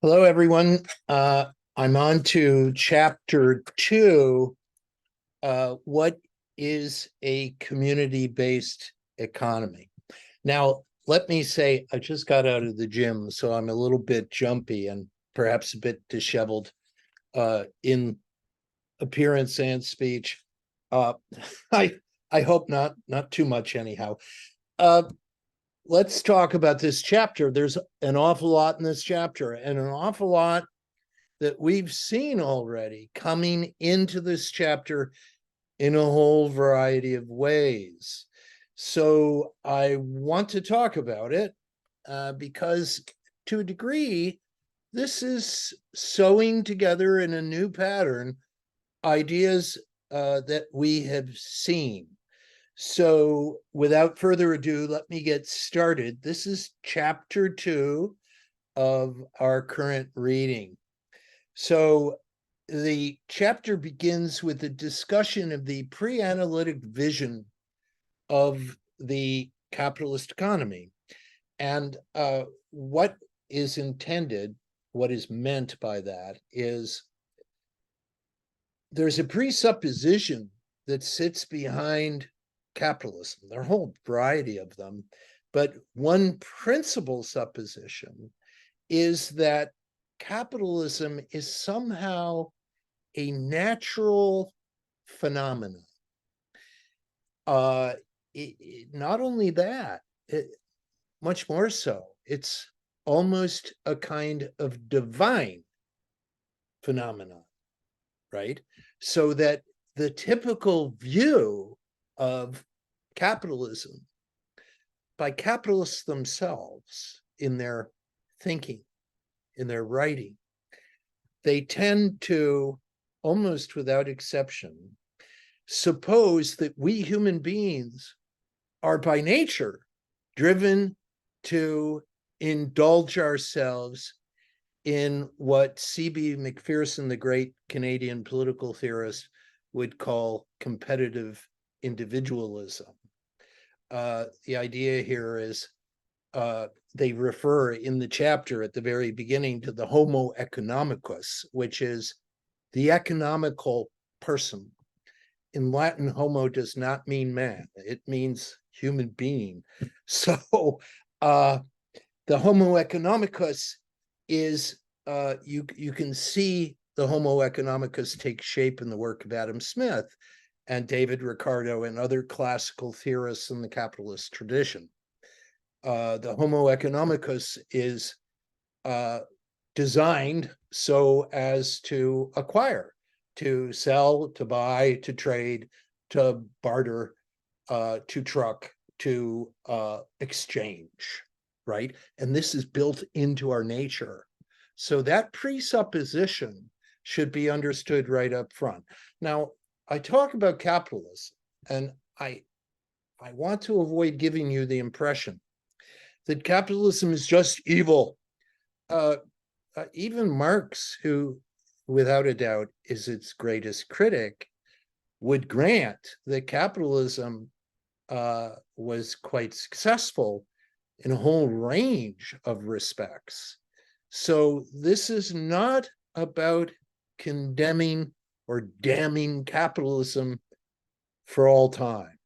Hello, everyone. I'm on to chapter 2. What is a community-based economy? Now, let me say, I just got out of the gym, so I'm a little bit jumpy and perhaps a bit disheveled in appearance and speech. Uh, I I hope not too much anyhow. Uh, let's talk about this chapter. There's an awful lot in this chapter, and an awful lot that we've seen already coming into this chapter in a whole variety of ways. So I want to talk about it because, to a degree, this is sewing together in a new pattern ideas that we have seen. So without further ado, let me get started. This is chapter 2 of our current reading. So the chapter begins with a discussion of the pre-analytic vision of the capitalist economy. And what is intended, what is meant by that is there's a presupposition that sits behind capitalism. There are a whole variety of them, but one principal supposition is that capitalism is somehow a natural phenomenon. Not only that, much more so, it's almost a kind of divine phenomenon, right? So that the typical view of capitalism by capitalists themselves in their thinking, in their writing, they tend to, almost without exception, suppose that we human beings are by nature driven to indulge ourselves in what C.B. Macpherson, the great Canadian political theorist, would call competitive individualism. The idea here is they refer in the chapter at the very beginning to the Homo economicus, which is the economical person. In Latin, homo does not mean man, it means human being. So the Homo economicus is, you can see the Homo economicus take shape in the work of Adam Smith and David Ricardo and other classical theorists in the capitalist tradition. The Homo economicus is designed so as to acquire, to sell, to buy, to trade, to barter, to truck, to exchange, right? And this is built into our nature. So that presupposition should be understood right up front. Now, I talk about capitalism, and I want to avoid giving you the impression that capitalism is just evil. Even Marx, who without a doubt is its greatest critic, would grant that capitalism was quite successful in a whole range of respects. So this is not about condemning or damning capitalism for all time.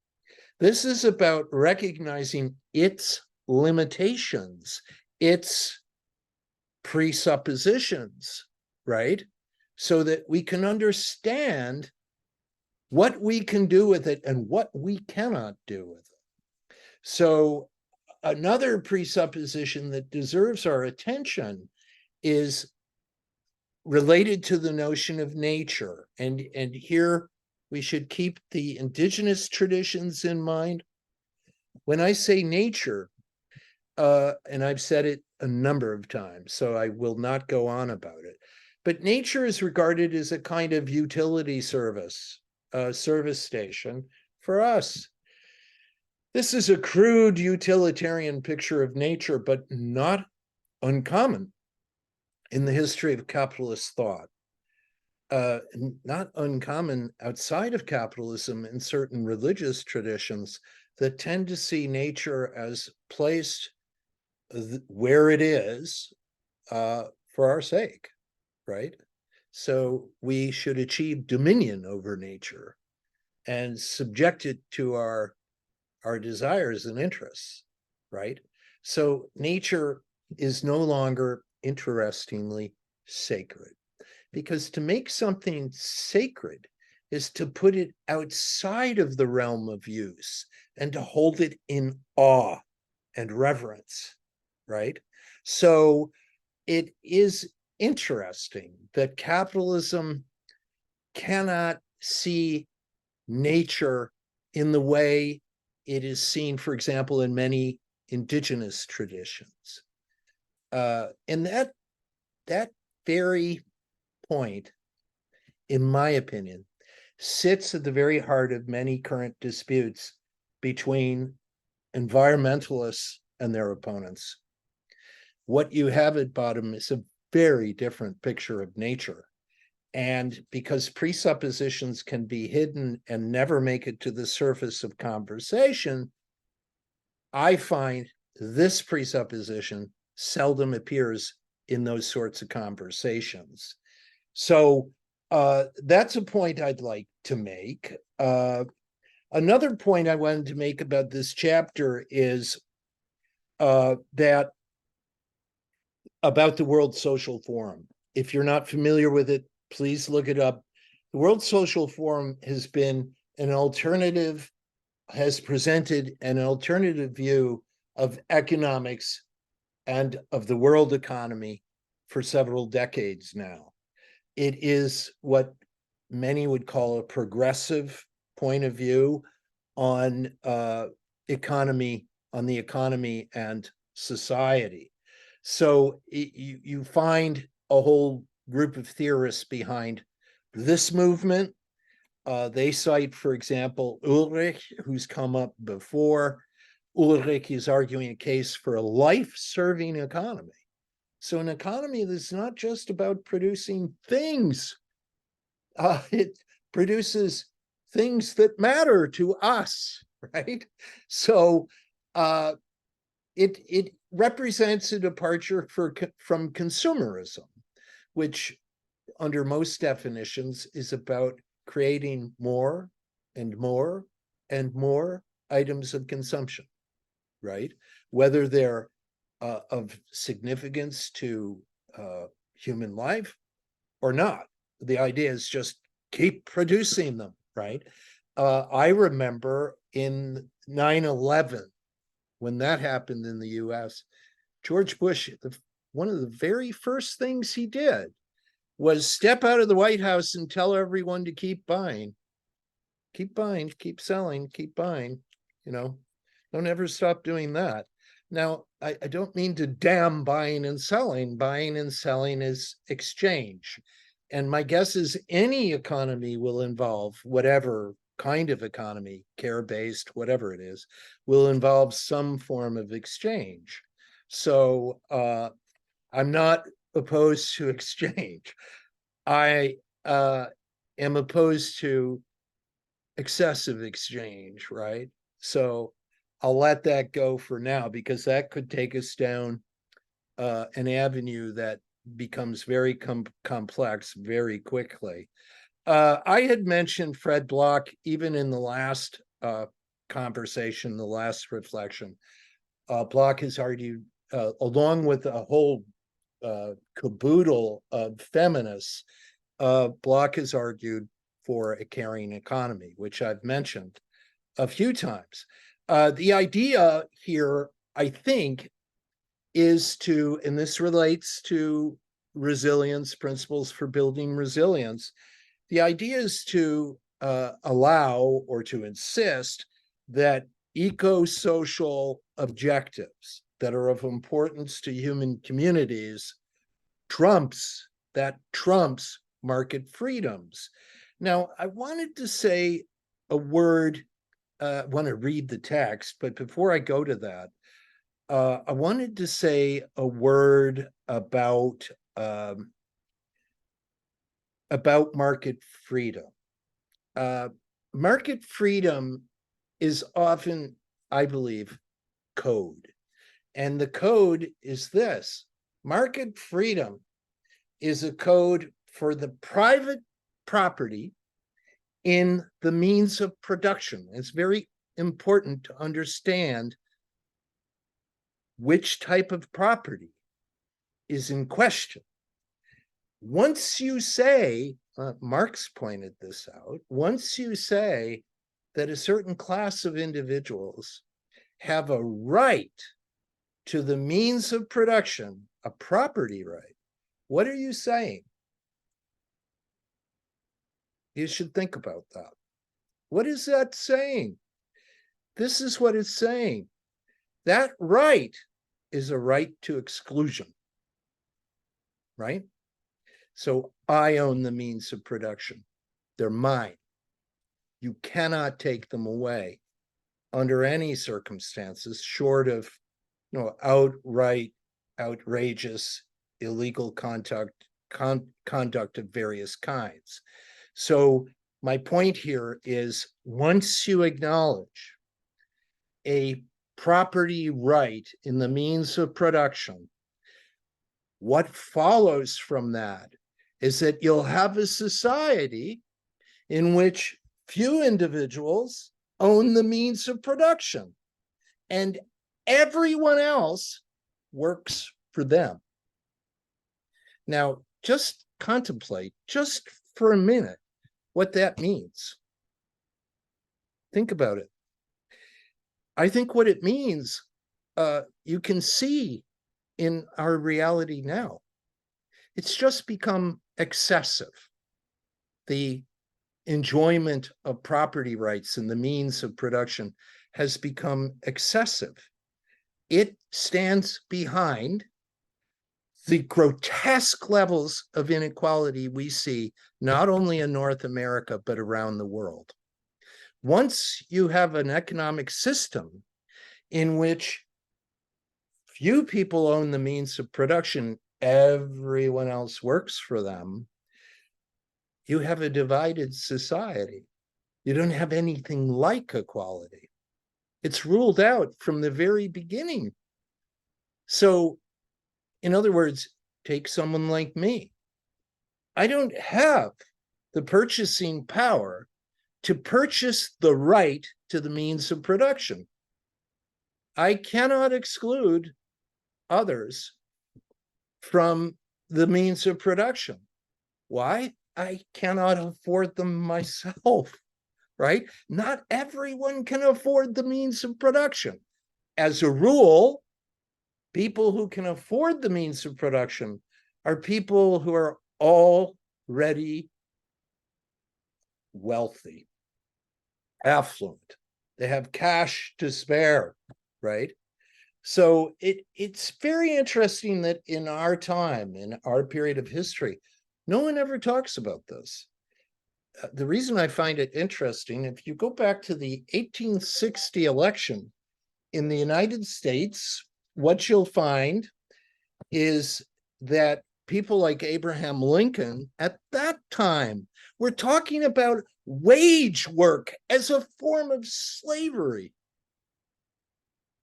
This is about recognizing its limitations, its presuppositions, right? So that we can understand what we can do with it and what we cannot do with it. So another presupposition that deserves our attention is related to the notion of nature. And here we should keep the indigenous traditions in mind. When I say nature, and I've said it a number of times, so I will not go on about it, but nature is regarded as a kind of utility service, service station for us. This is a crude utilitarian picture of nature, but not uncommon in the history of capitalist thought. Not uncommon outside of capitalism in certain religious traditions that tend to see nature as placed where it is for our sake, right? So we should achieve dominion over nature and subject it to our desires and interests, right? So nature is no longer, interestingly, sacred, because to make something sacred is to put it outside of the realm of use and to hold it in awe and reverence, right? So it is interesting that capitalism cannot see nature in the way it is seen, for example, in many indigenous traditions. And that very point, in my opinion, sits at the very heart of many current disputes between environmentalists and their opponents. What you have at bottom is a very different picture of nature. And because presuppositions can be hidden and never make it to the surface of conversation, I find this presupposition seldom appears in those sorts of conversations. So that's a point I'd like to make. Another point I wanted to make about this chapter is that about the World Social Forum. If you're not familiar with it, please look it up. The World Social Forum has been an alternative, has presented an alternative view of economics and of the world economy for several decades now. It is what many would call a progressive point of view on economy, on the economy and society. So you find a whole group of theorists behind this movement. They cite, for example, Ulrich, who's come up before. Ulrich is arguing a case for a life-serving economy. So an economy that's not just about producing things. It produces things that matter to us, right? So it represents a departure from consumerism, which under most definitions is about creating more and more and more items of consumption, right? Whether they're of significance to human life or not. The idea is just keep producing them, right? I remember in 9/11, when that happened in the US, George Bush, one of the very first things he did was step out of the White House and tell everyone to keep buying, keep selling, keep buying, don't ever stop doing that. Now, I don't mean to damn buying and selling. Buying and selling is exchange. And my guess is any economy will involve, whatever kind of economy, care-based, whatever it is, will involve some form of exchange. So I'm not opposed to exchange. I am opposed to excessive exchange, right? So I'll let that go for now, because that could take us down an avenue that becomes very complex very quickly. I had mentioned Fred Bloch even in the last conversation, the last reflection. Bloch has argued, along with a whole caboodle of feminists, Bloch has argued for a caring economy, which I've mentioned a few times. The idea here, I think, is to, and this relates to resilience, principles for building resilience. The idea is to allow or to insist that eco-social objectives that are of importance to human communities trumps market freedoms. Now, I wanted to say a word, I want to read the text, but before I go to that, I wanted to say a word about market freedom. Market freedom is often, I believe, code. And the code is this: market freedom is a code for the private property in the means of production. It's very important to understand which type of property is in question. Once you say, Marx pointed this out, once you say that a certain class of individuals have a right to the means of production, a property right, what are you saying? You should think about that. What is that saying? This is what it's saying. That right is a right to exclusion, right? So I own the means of production. They're mine. You cannot take them away under any circumstances, short of, outright, outrageous, illegal conduct of various kinds. So my point here is, once you acknowledge a property right in the means of production, what follows from that is that you'll have a society in which few individuals own the means of production and everyone else works for them. Now, just contemplate, just for a minute, what that means. Think about it. I think what it means, you can see in our reality now. It's just become excessive. The enjoyment of property rights and the means of production has become excessive. It stands behind the grotesque levels of inequality we see, not only in North America, but around the world. Once you have an economic system in which few people own the means of production, everyone else works for them, you have a divided society. You don't have anything like equality. It's ruled out from the very beginning. So, in other words, take someone like me. I don't have the purchasing power to purchase the right to the means of production. I cannot exclude others from the means of production. Why? I cannot afford them myself, right? Not everyone can afford the means of production. As a rule, people who can afford the means of production are people who are already wealthy, affluent. They have cash to spare, right? So it's very interesting that in our time, in our period of history, no one ever talks about this. The reason I find it interesting, if you go back to the 1860 election in the United States, what you'll find is that people like Abraham Lincoln at that time were talking about wage work as a form of slavery,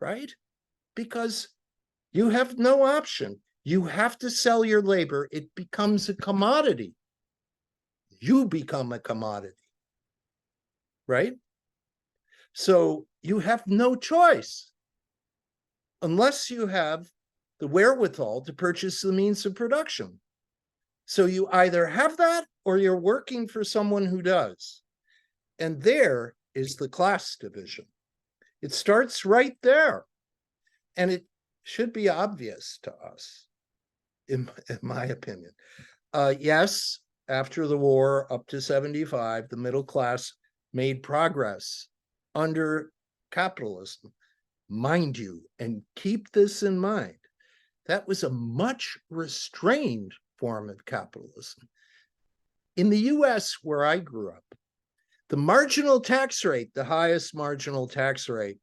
right? Because you have no option. You have to sell your labor. It becomes a commodity. You become a commodity, right? So you have no choice unless you have the wherewithal to purchase the means of production. So you either have that or you're working for someone who does. And there is the class division. It starts right there. And it should be obvious to us, in my opinion. Yes, after the war, up to 75, the middle class made progress under capitalism. Mind you, and keep this in mind, that was a much restrained form of capitalism. In the US, where I grew up, the marginal tax rate, the highest marginal tax rate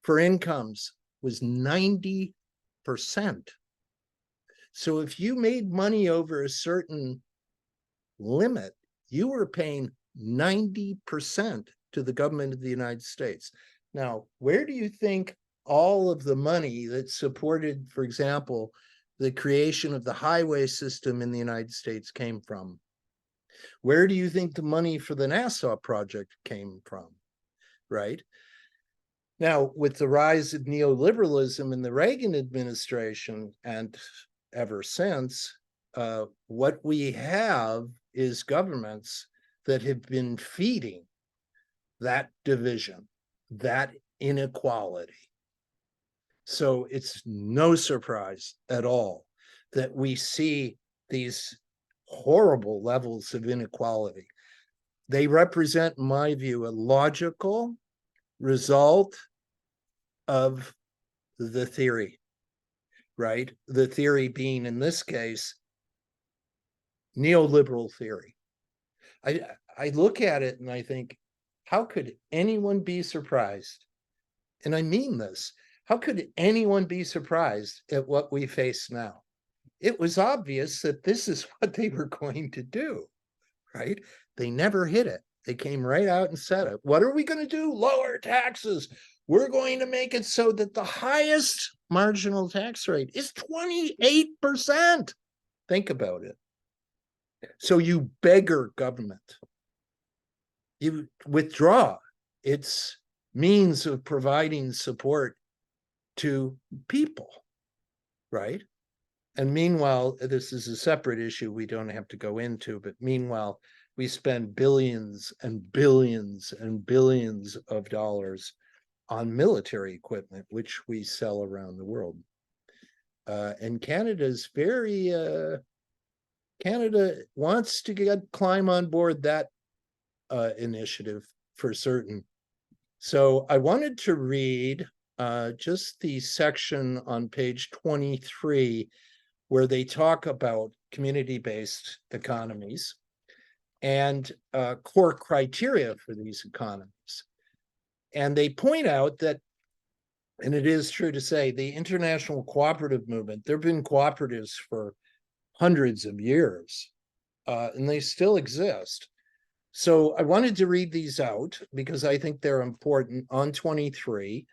for incomes was 90%. So if you made money over a certain limit, you were paying 90% to the government of the United States. Now, where do you think all of the money that supported, for example, the creation of the highway system in the United States came from? Where do you think the money for the NASA project came from, right? Now, with the rise of neoliberalism in the Reagan administration and ever since, what we have is governments that have been feeding that division, that inequality. So it's no surprise at all that we see these horrible levels of inequality. They represent, in my view, a logical result of the theory, right? The theory being, in this case, neoliberal theory. I look at it and I think, how could anyone be surprised? And I mean this. How could anyone be surprised at what we face now? It was obvious that this is what they were going to do, right? They never hid it. They came right out and said it. What are we going to do? Lower taxes. We're going to make it so that the highest marginal tax rate is 28%. Think about it. So you beggar government. You withdraw its means of providing support to people, right? And meanwhile, this is a separate issue we don't have to go into, but meanwhile, we spend billions and billions and billions of dollars on military equipment, which we sell around the world. And Canada's very, Canada wants to climb on board that initiative for certain. So I wanted to read just the section on page 23 where they talk about community-based economies and core criteria for these economies. And they point out that, and it is true to say, the international cooperative movement, there have been cooperatives for hundreds of years, and they still exist. So I wanted to read these out because I think they're important. On 23,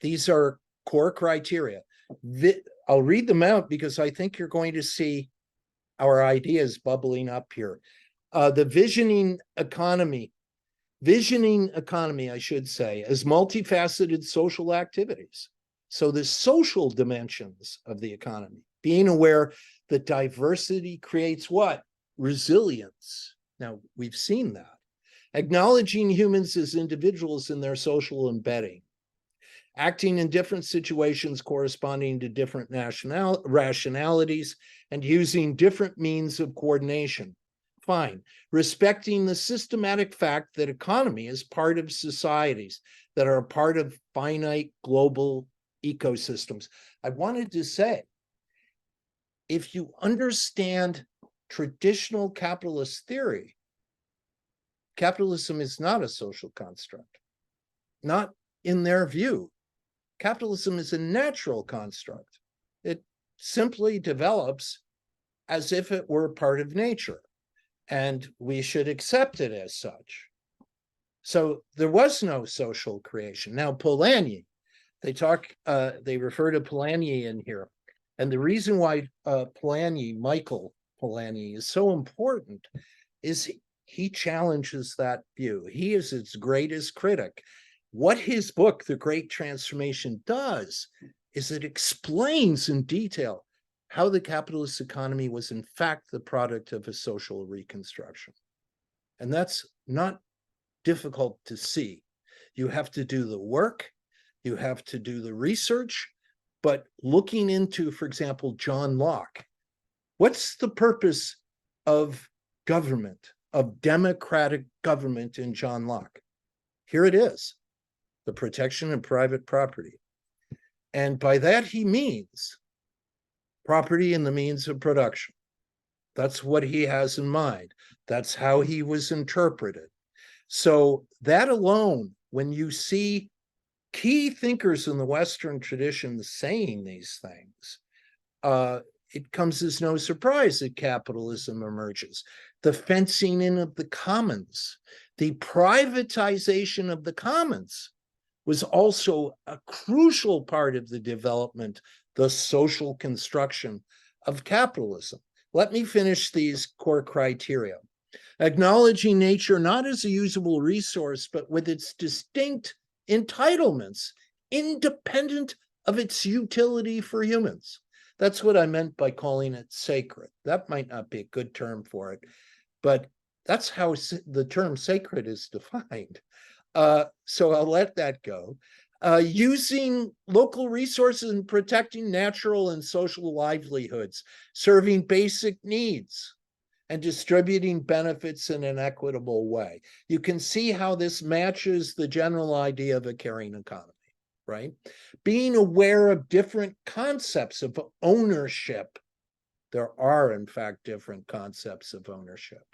these are core criteria. I'll read them out because I think you're going to see our ideas bubbling up here. The visioning economy, I should say, as multifaceted social activities. So the social dimensions of the economy, being aware that diversity creates what? Resilience. Now, we've seen that. Acknowledging humans as individuals in their social embedding. Acting in different situations corresponding to different rationalities and using different means of coordination. Fine. Respecting the systematic fact that economy is part of societies that are a part of finite global ecosystems. I wanted to say, if you understand traditional capitalist theory, capitalism is not a social construct, not in their view. Capitalism is a natural construct. It simply develops as if it were part of nature, and we should accept it as such. So there was no social creation. Now, Polanyi, they refer to Polanyi in here. And the reason why Michael Polanyi is so important is he challenges that view. He is its greatest critic. What his book, The Great Transformation, does is it explains in detail how the capitalist economy was in fact the product of a social reconstruction. And that's not difficult to see. You have to do the work, you have to do the research, but looking into, for example, John Locke, what's the purpose of government, of democratic government in John Locke? Here it is, the protection of private property. And by that he means property and the means of production. That's what he has in mind. That's how he was interpreted. So that alone, when you see key thinkers in the Western tradition saying these things, it comes as no surprise that capitalism emerges. The fencing in of the commons, the privatization of the commons was also a crucial part of the development the social construction of capitalism. Let me finish these core criteria. Acknowledging nature not as a usable resource, but with its distinct entitlements, independent of its utility for humans. That's what I meant by calling it sacred. That might not be a good term for it, but that's how the term sacred is defined. So I'll let that go. Using local resources and protecting natural and social livelihoods, serving basic needs, and distributing benefits in an equitable way. You can see how this matches the general idea of a caring economy, right? Being aware of different concepts of ownership. There are, in fact, different concepts of ownership.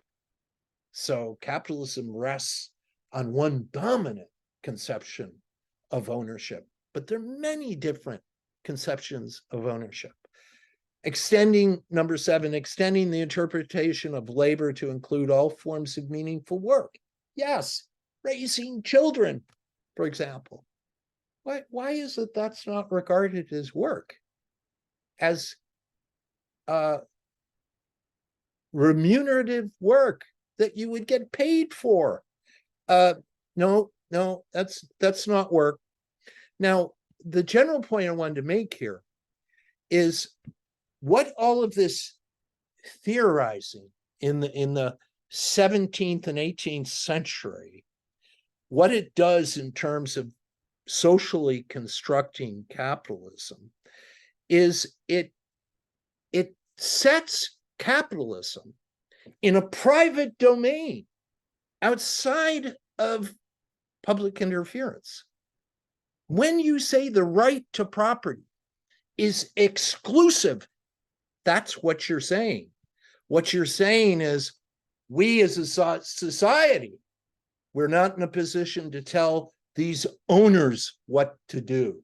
So capitalism rests on one dominant conception of ownership, but there are many different conceptions of ownership. Extending, number 7, extending the interpretation of labor to include all forms of meaningful work. Yes, raising children, for example. Why is it that's not regarded as work? As remunerative work that you would get paid for. No, that's not work. Now, the general point I wanted to make here is what all of this theorizing in the 17th and 18th century, what it does in terms of socially constructing capitalism is it sets capitalism in a private domain outside of public interference. When you say the right to property is exclusive, that's what you're saying. What you're saying is we as a society, we're not in a position to tell these owners what to do.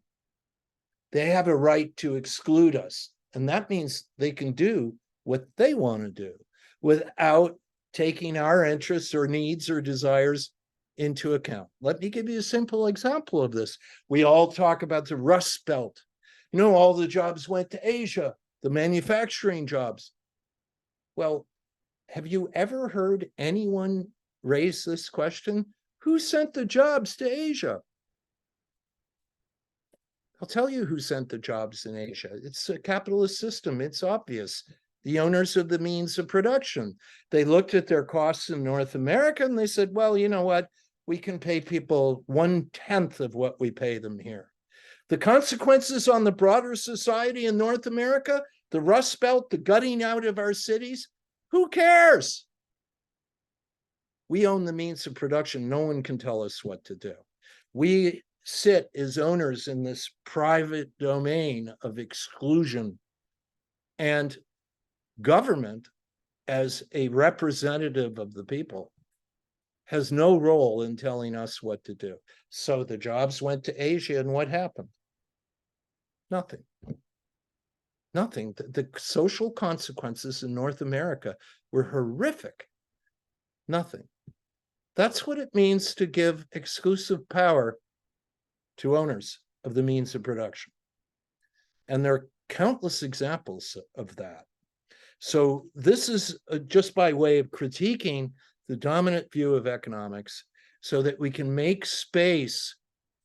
They have a right to exclude us. And that means they can do what they want to do without taking our interests or needs or desires into account. Let me give you a simple example of this. We all talk about the Rust Belt. You know, all the jobs went to Asia, the manufacturing jobs. Well, have you ever heard anyone raise this question? Who sent the jobs to Asia? I'll tell you who sent the jobs in Asia. It's a capitalist system. It's obvious. The owners of the means of production. They looked at their costs in North America and they said, well, you know what? We can pay people 1/10 of what we pay them here. The consequences on the broader society in North America, the Rust Belt, the gutting out of our cities, who cares? We own the means of production. No one can tell us what to do. We sit as owners in this private domain of exclusion, and government, as a representative of the people, has no role in telling us what to do. So the jobs went to Asia, and what happened? Nothing. Nothing. The social consequences in North America were horrific. Nothing. That's what it means to give exclusive power to owners of the means of production. And there are countless examples of that. So this is just by way of critiquing the dominant view of economics so that we can make space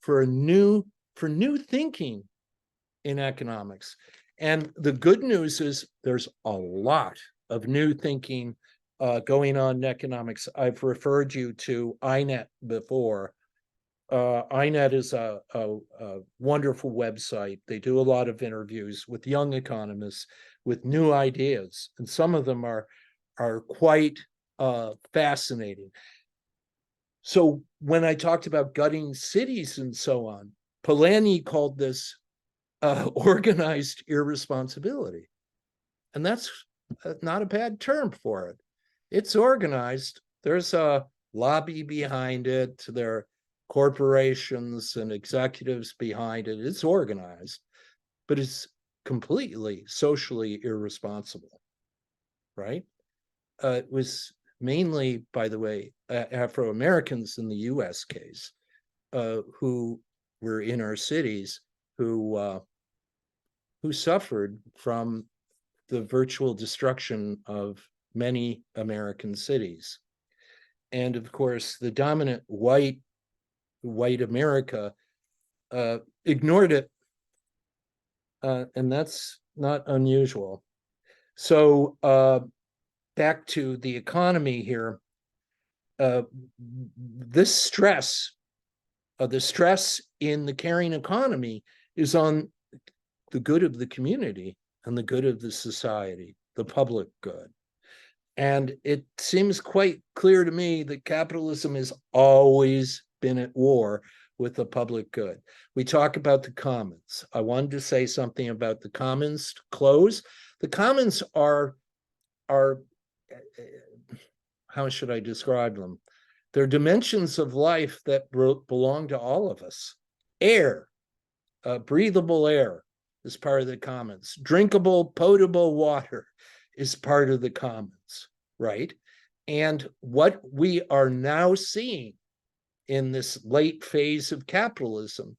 for new thinking in economics. And the good news is there's a lot of new thinking going on in economics. I've referred you to INET before. INET is a wonderful website. They do a lot of interviews with young economists with new ideas, and some of them are quite fascinating. So when I talked about gutting cities and so on, Polanyi called this organized irresponsibility. And that's not a bad term for it. It's organized. There's a lobby behind it. There are corporations and executives behind it. It's organized, but it's completely socially irresponsible, right? It was mainly, by the way, Afro-Americans in the US case who were in our cities who who suffered from the virtual destruction of many American cities. And of course, the dominant white America ignored it. And that's not unusual. So back to the economy here. This stress, the stress in the carrying economy is on the good of the community and the good of the society, the public good. And it seems quite clear to me that capitalism has always been at war with the public good. We talk about the commons. I wanted to say something about the commons to close. The commons are how should I describe them? They're dimensions of life that belong to all of us. Air, breathable air is part of the commons. Drinkable, potable water is part of the commons, right? And what we are now seeing in this late phase of capitalism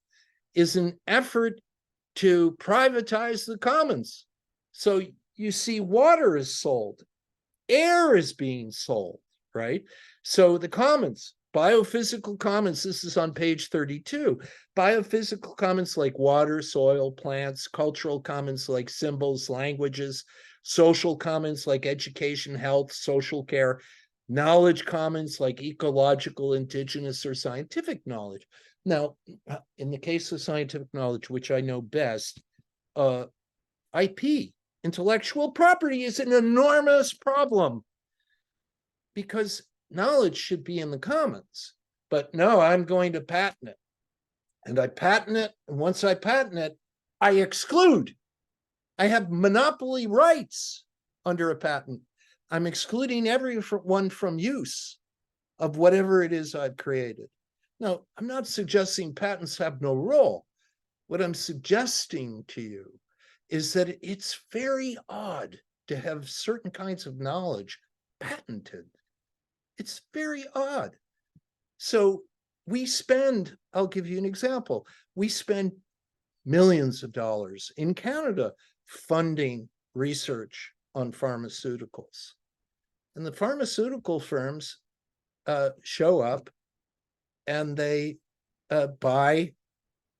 is an effort to privatize the commons. So you see water is sold, air is being sold, right? So the commons, biophysical commons, this is on page 32. Biophysical commons like water, soil, plants, cultural commons like symbols, languages, social commons like education, health, social care, knowledge commons like ecological, indigenous, or scientific knowledge. Now, in the case of scientific knowledge, which I know best, IP, intellectual property, is an enormous problem because knowledge should be in the commons. But no, I'm going to patent it. And I patent it. And once I patent it, I exclude. I have monopoly rights under a patent. I'm excluding everyone from use of whatever it is I've created. Now, I'm not suggesting patents have no role. What I'm suggesting to you is that it's very odd to have certain kinds of knowledge patented. It's very odd. So we spend, I'll give you an example. We spend millions of dollars in Canada funding research on pharmaceuticals. And the pharmaceutical firms show up and they buy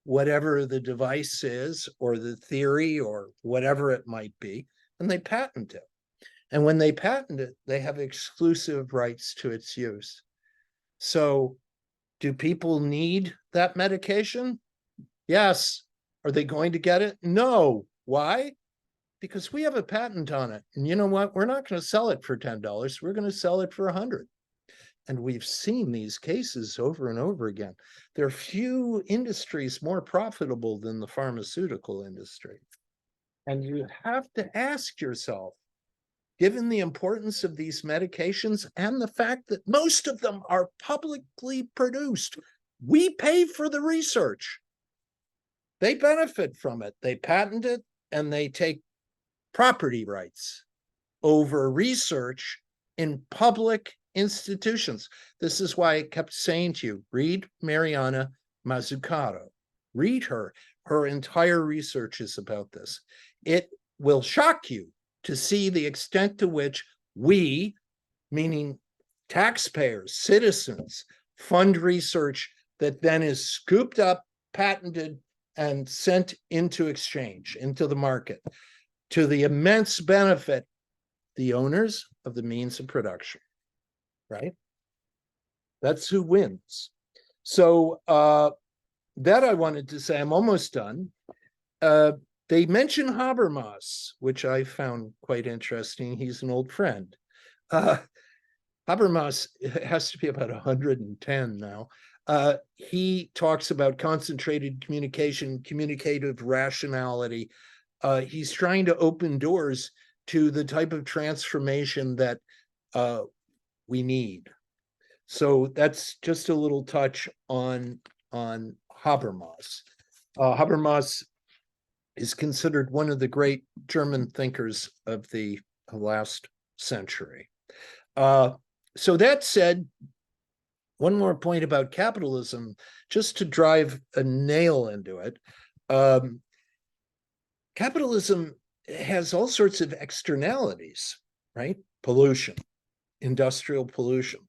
whatever the device is or the theory or whatever it might be, and they patent it. And when they patent it, they have exclusive rights to its use. So do people need that medication? Yes. Are they going to get it? No. Why? Because we have a patent on it. And you know what? We're not going to sell it for $10. We're going to sell it for $100. And we've seen these cases over and over again. There are few industries more profitable than the pharmaceutical industry. And you have to ask yourself, given the importance of these medications and the fact that most of them are publicly produced, we pay for the research. They benefit from it. They patent it and they take property rights over research in public institutions. This is why I kept saying to you, read Mariana Mazzucato. Read her. Her entire research is about this. It will shock you to see the extent to which we, meaning taxpayers, citizens, fund research that then is scooped up, patented, and sent into exchange, into the market, to the immense benefit the owners of the means of production, right? That's who wins. So that I wanted to say, I'm almost done. They mention Habermas, which I found quite interesting. He's an old friend. Habermas has to be about 110 now. He talks about concentrated communication, communicative rationality. He's trying to open doors to the type of transformation that we need. So that's just a little touch on Habermas. Habermas is considered one of the great German thinkers of the last century. So that said, one more point about capitalism, just to drive a nail into it. capitalism has all sorts of externalities, right? Pollution, industrial pollution.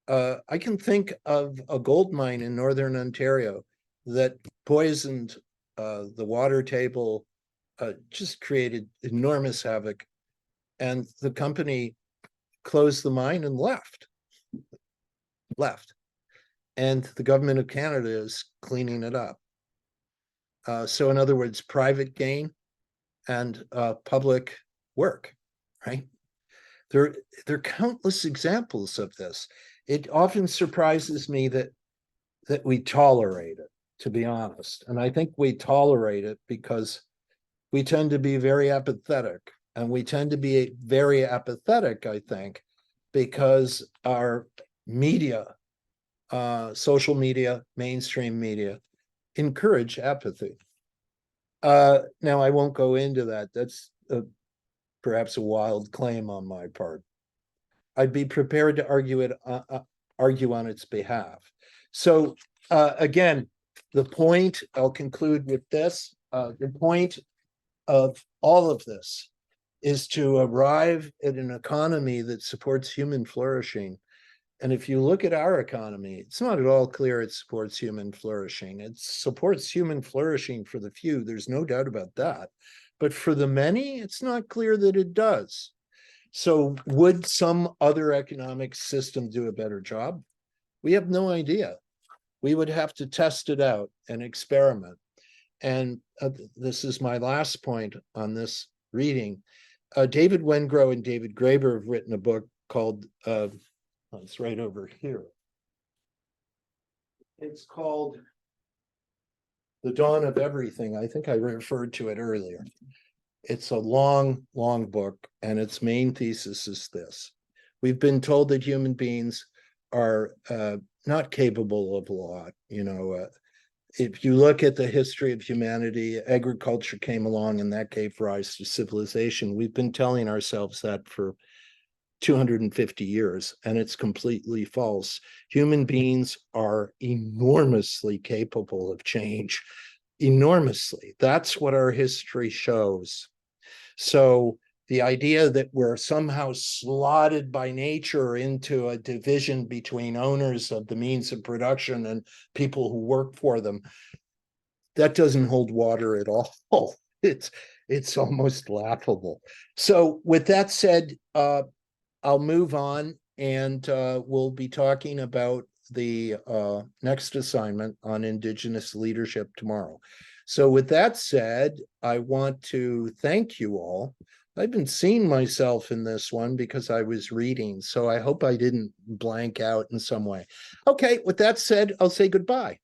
I can think of a gold mine in northern Ontario that poisoned the water table, just created enormous havoc, and the company closed the mine and left. And the government of Canada is cleaning it up. So in other words, private gain and public work, right? There are countless examples of this. It often surprises me that we tolerate it, to be honest. And I think we tolerate it because we tend to be very apathetic. And we tend to be very apathetic, I think, because our media, social media, mainstream media, encourage apathy. Now, I won't go into that. That's perhaps a wild claim on my part. I'd be prepared to argue on its behalf. So again, the point, I'll conclude with this, the point of all of this is to arrive at an economy that supports human flourishing. And if you look at our economy, it's not at all clear it supports human flourishing. It supports human flourishing for the few. There's no doubt about that. But for the many, it's not clear that it does. So would some other economic system do a better job? We have no idea. We would have to test it out and experiment. And this is my last point on this reading. David Wengrow and David Graeber have written a book called, it's right over here. It's called The Dawn of Everything. I think I referred to it earlier. It's a long, long book, and its main thesis is this. We've been told that human beings are not capable of a lot. If you look at the history of humanity, agriculture came along and that gave rise to civilization. We've been telling ourselves that for 250 years, and it's completely false. Human beings are enormously capable of change, enormously. That's what our history shows. So the idea that we're somehow slotted by nature into a division between owners of the means of production and people who work for them, that doesn't hold water at all. It's almost laughable. So with that said, I'll move on, and we'll be talking about the next assignment on Indigenous leadership tomorrow. So with that said, I want to thank you all. I've been seeing myself in this one because I was reading, so I hope I didn't blank out in some way. Okay, with that said, I'll say goodbye.